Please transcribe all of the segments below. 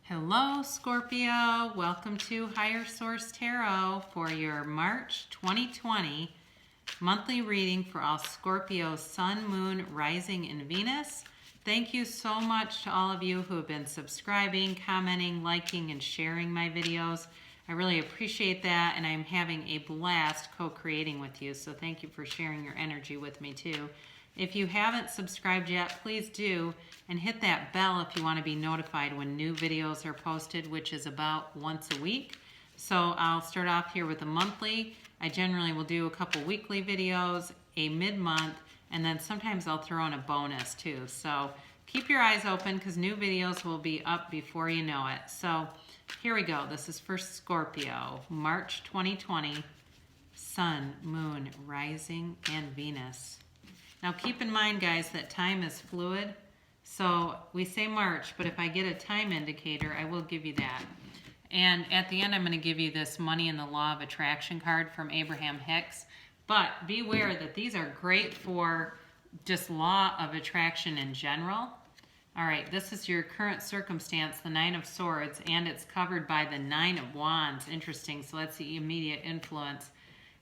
Hello, Scorpio. Welcome to Higher Source Tarot for your March 2020 monthly reading for all Scorpio Sun, Moon, Rising, and Venus. Thank you so much to all of you who have been subscribing, commenting, liking, and sharing my videos. I really appreciate that, and I'm having a blast co-creating with you, so thank you for sharing your energy with me too. If you haven't subscribed yet, please do, and hit that bell if you want to be notified when new videos are posted, which is about once a week. So I'll start off here with a monthly. I generally will do a couple weekly videos, a mid-month, and then sometimes I'll throw in a bonus too. So keep your eyes open because new videos will be up before you know it. So here we go. This is for Scorpio, March 2020, Sun, Moon, Rising, and Venus. Now keep in mind, guys, that time is fluid. So we say March, but if I get a time indicator, I will give you that. And at the end, I'm going to give you this Money and the Law of Attraction card from Abraham Hicks. But beware that these are great for just law of attraction in general. All right, this is your current circumstance, the Nine of Swords, and it's covered by the Nine of Wands. Interesting, so that's the immediate influence.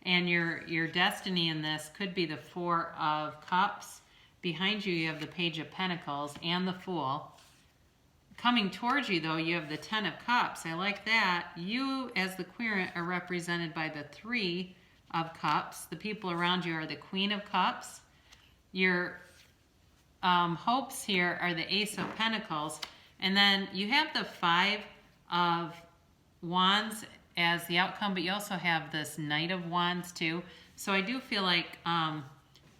And your destiny in this could be the Four of Cups. Behind you, you have the Page of Pentacles and the Fool. Coming towards you, though, you have the Ten of Cups. I like that. You, as the querent, are represented by the Three of Cups. The people around you are the Queen of Cups. Your hopes here are the Ace of Pentacles. And then you have the Five of Wands as the outcome, but you also have this Knight of Wands too. So I do feel like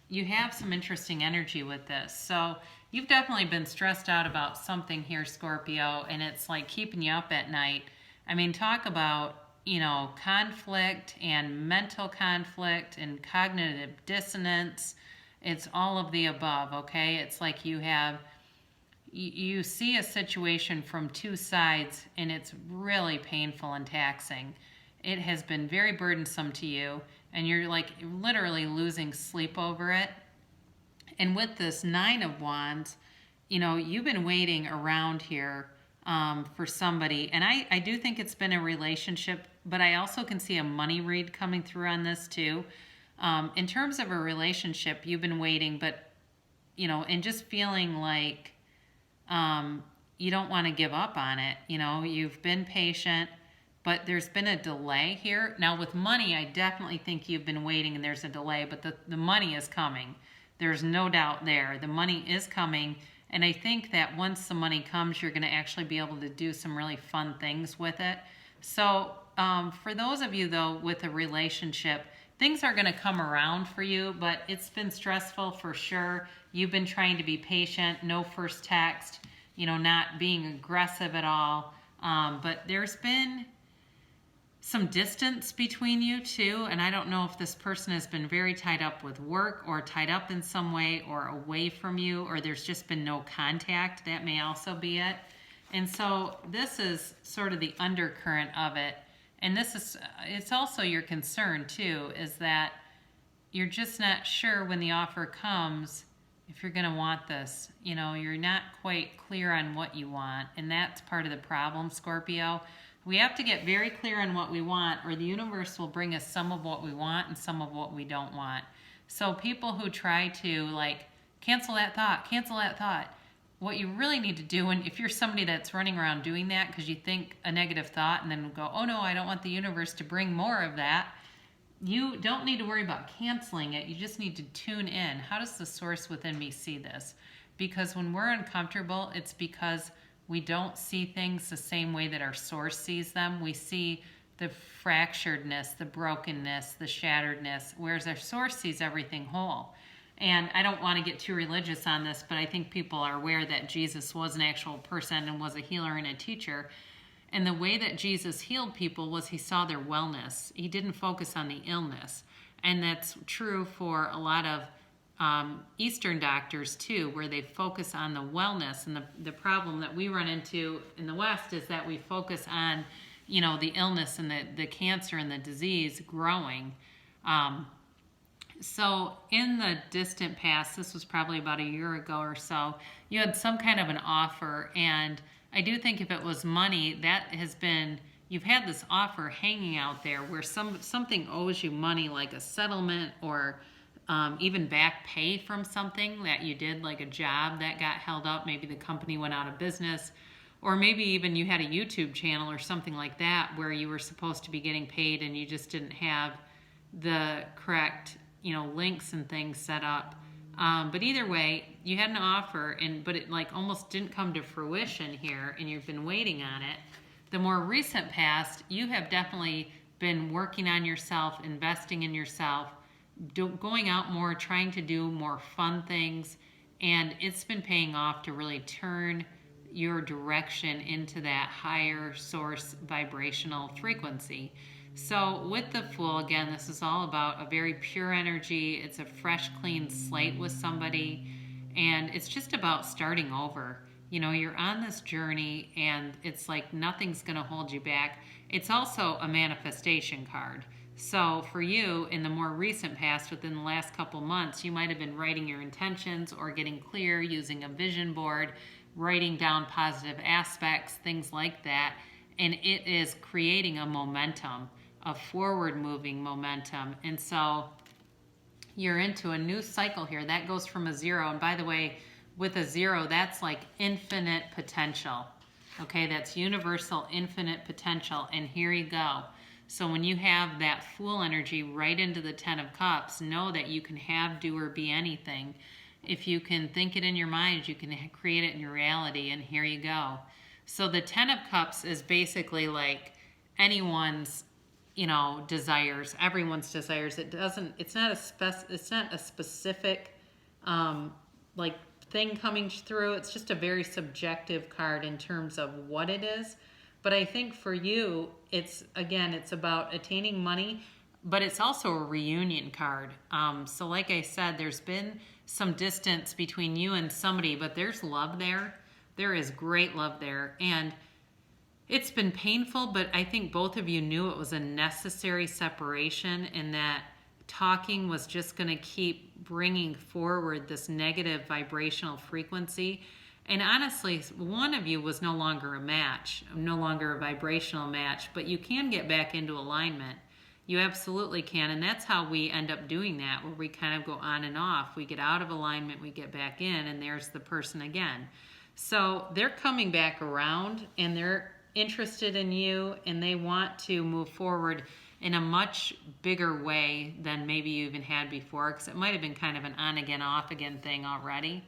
you have some interesting energy with this. So you've definitely been stressed out about something here, Scorpio, and it's like keeping you up at night. I mean, talk about, conflict and mental conflict and cognitive dissonance. It's all of the above, okay? It's like you see a situation from two sides and it's really painful and taxing. It has been very burdensome to you and you're like literally losing sleep over it. And with this Nine of Wands, you've been waiting around here for somebody. And I do think it's been a relationship, but I also can see a money read coming through on this too. In terms of a relationship, you've been waiting, but, and just feeling like you don't want to give up on it. You've been patient, but there's been a delay here. Now with money, I definitely think you've been waiting and there's a delay, but the money is coming. There's no doubt there. The money is coming. And I think that once the money comes, you're going to actually be able to do some really fun things with it. So for those of you, though, with a relationship, things are going to come around for you, but it's been stressful for sure. You've been trying to be patient, no first text, not being aggressive at all. But there's been some distance between you too, and I don't know if this person has been very tied up with work or tied up in some way or away from you, or there's just been no contact. That may also be it. And so this is sort of the undercurrent of it. And it's also your concern too, is that you're just not sure when the offer comes if you're going to want this. You're not quite clear on what you want, and that's part of the problem, Scorpio. We have to get very clear on what we want, or the universe will bring us some of what we want and some of what we don't want. So people who try to cancel that thought, what you really need to do, and if you're somebody that's running around doing that because you think a negative thought and then go, oh no, I don't want the universe to bring more of that, you don't need to worry about canceling it. You just need to tune in. How does the source within me see this? Because when we're uncomfortable, it's because we don't see things the same way that our source sees them. We see the fracturedness, the brokenness, the shatteredness, whereas our source sees everything whole. And I don't want to get too religious on this, but I think people are aware that Jesus was an actual person and was a healer and a teacher. And the way that Jesus healed people was he saw their wellness. He didn't focus on the illness. And that's true for a lot of Eastern doctors too, where they focus on the wellness. And the problem that we run into in the West is that we focus on, the illness and the cancer and the disease growing. So in the distant past, this was probably about a year ago or so, you had some kind of an offer, and I do think if it was money, that has been, you've had this offer hanging out there where something owes you money, like a settlement or even back pay from something that you did, like a job that got held up. Maybe the company went out of business, or maybe even you had a YouTube channel or something like that where you were supposed to be getting paid and you just didn't have the correct, links and things set up. But either way, you had an offer, but it like almost didn't come to fruition here, and you've been waiting on it. The more recent past, you have definitely been working on yourself, investing in yourself, going out more, trying to do more fun things, and it's been paying off to really turn your direction into that higher source vibrational frequency. So with the Fool, again, this is all about a very pure energy. It's a fresh, clean slate with somebody, and it's just about starting over. You're on this journey, and it's like nothing's going to hold you back. It's also a manifestation card. So for you, in the more recent past, within the last couple months, you might have been writing your intentions or getting clear using a vision board, writing down positive aspects, things like that, and it is creating a momentum, a forward-moving momentum. And so you're into a new cycle here. That goes from a 0, and by the way, with a 0, that's like infinite potential. Okay, that's universal infinite potential, and here you go. So when you have that Fool energy right into the 10 of Cups, know that you can have, do, or be anything. If you can think it in your mind, you can create it in your reality, and here you go. So the 10 of Cups is basically like anyone's, desires, everyone's desires. It's not a specific, like thing coming through. It's just a very subjective card in terms of what it is. But I think for you, it's about attaining money, but it's also a reunion card. So like I said, there's been some distance between you and somebody, but there's love there. There is great love there. And it's been painful, but I think both of you knew it was a necessary separation, and that talking was just going to keep bringing forward this negative vibrational frequency. And honestly, one of you was no longer a match, no longer a vibrational match, but you can get back into alignment. You absolutely can, and that's how we end up doing that, where we kind of go on and off. We get out of alignment, we get back in, and there's the person again. So they're coming back around, and they're interested in you, and they want to move forward in a much bigger way than maybe you even had before, because it might have been kind of an on again, off again thing already.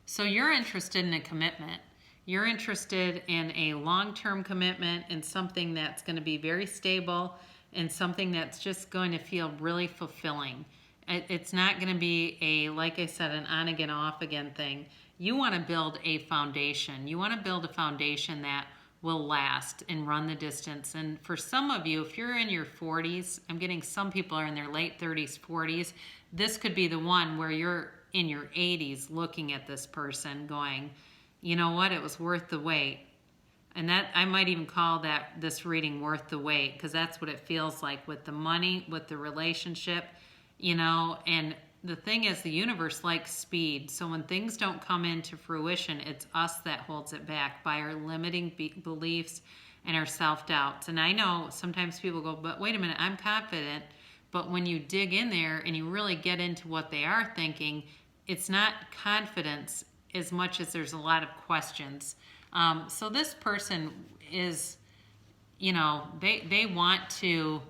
So you're interested in a commitment. You're interested in a long-term commitment and something that's going to be very stable and something that's just going to feel really fulfilling. It's not going to be like I said, an on again, off again thing. You want to build a foundation. You want to build a foundation that will last and run the distance. And for some of you, if you're in your 40s, I'm getting some people are in their late 30s, 40s. This could be the one where you're in your 80s looking at this person going, you know what, it was worth the wait. And that, I might even call this reading worth the wait, because that's what it feels like with the money, with the relationship, and the thing is, the universe likes speed. So when things don't come into fruition, it's us that holds it back by our limiting beliefs and our self-doubts. And I know sometimes people go, but wait a minute, I'm confident. But when you dig in there and you really get into what they are thinking, it's not confidence as much as there's a lot of questions. So this person is, they want to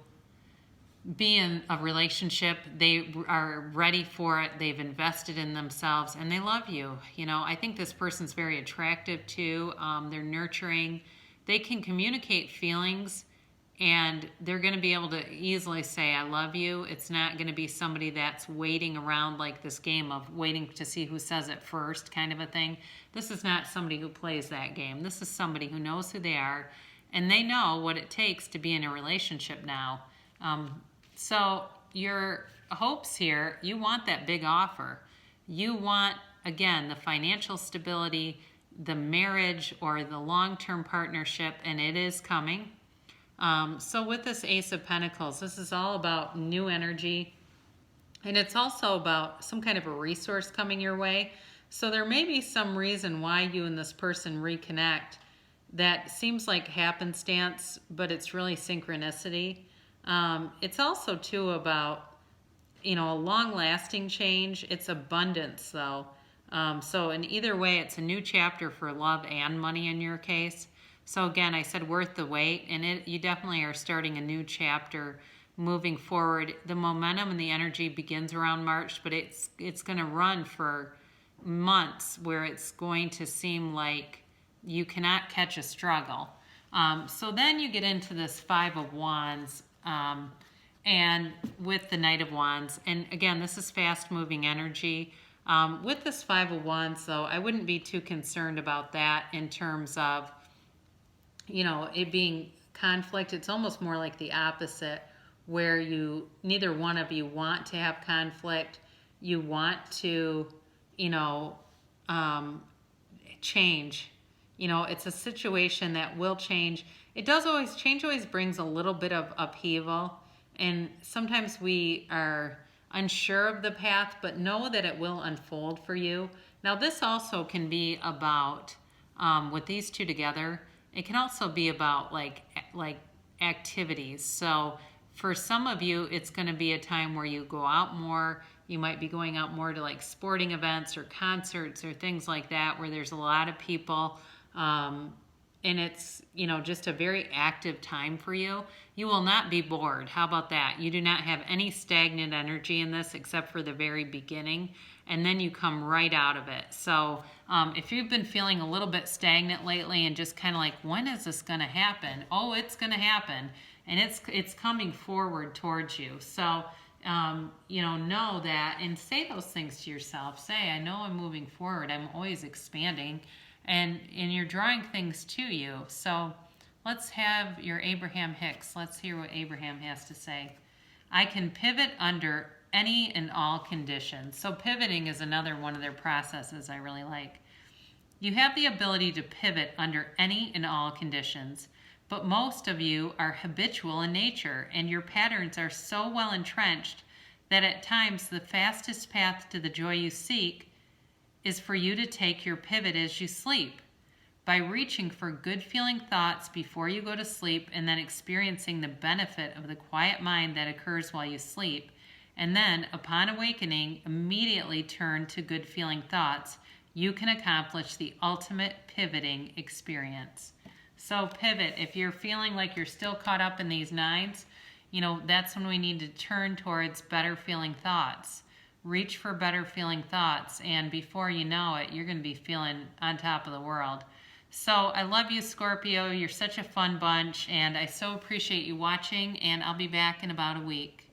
be in a relationship. They are ready for it. They've invested in themselves, and they love you. I think this person's very attractive too. They're nurturing. They can communicate feelings, and they're going to be able to easily say, I love you. It's not going to be somebody that's waiting around like this game of waiting to see who says it first kind of a thing. This is not somebody who plays that game. This is somebody who knows who they are, and they know what it takes to be in a relationship now. So your hopes here, you want that big offer. You want, again, the financial stability, the marriage or the long-term partnership, and it is coming. So with this Ace of Pentacles, this is all about new energy, and it's also about some kind of a resource coming your way. So there may be some reason why you and this person reconnect that seems like happenstance, but it's really synchronicity. It's also too about, a long-lasting change. It's abundance, though. So in either way, it's a new chapter for love and money in your case. So again, I said worth the wait, and you definitely are starting a new chapter moving forward. The momentum and the energy begins around March, but it's going to run for months where it's going to seem like you cannot catch a struggle. So then you get into this Five of Wands, and with the Knight of Wands. And again, this is fast-moving energy. With this Five of Wands, though, I wouldn't be too concerned about that in terms of, it being conflict. It's almost more like the opposite, where neither one of you want to have conflict. You want to, change. It's a situation that will change. Change always brings a little bit of upheaval, and sometimes we are unsure of the path, but know that it will unfold for you. Now, this also can be about, with these two together, it can also be about like activities. So for some of you, it's going to be a time where you go out more. You might be going out more to like sporting events or concerts or things like that, where there's a lot of people. And it's, just a very active time for you. You will not be bored. How about that? You do not have any stagnant energy in this except for the very beginning, and then you come right out of it. So if you've been feeling a little bit stagnant lately and just kind of like, when is this going to happen? Oh, it's going to happen, and it's coming forward towards you. So know that, and say those things to yourself. Say, I know I'm moving forward. I'm always expanding. And you're drawing things to you. So let's have your Abraham Hicks. Let's hear what Abraham has to say. I can pivot under any and all conditions. So pivoting is another one of their processes I really like. You have the ability to pivot under any and all conditions, but most of you are habitual in nature, and your patterns are so well entrenched that at times the fastest path to the joy you seek is for you to take your pivot as you sleep, by reaching for good feeling thoughts before you go to sleep and then experiencing the benefit of the quiet mind that occurs while you sleep, and then upon awakening immediately turn to good feeling thoughts. You can accomplish the ultimate pivoting experience. So pivot. If you're feeling like you're still caught up in these nines, that's when we need to turn towards better feeling thoughts. Reach for better feeling thoughts, and before you know it, you're going to be feeling on top of the world. So I love you, Scorpio. You're such a fun bunch, and I so appreciate you watching, and I'll be back in about a week.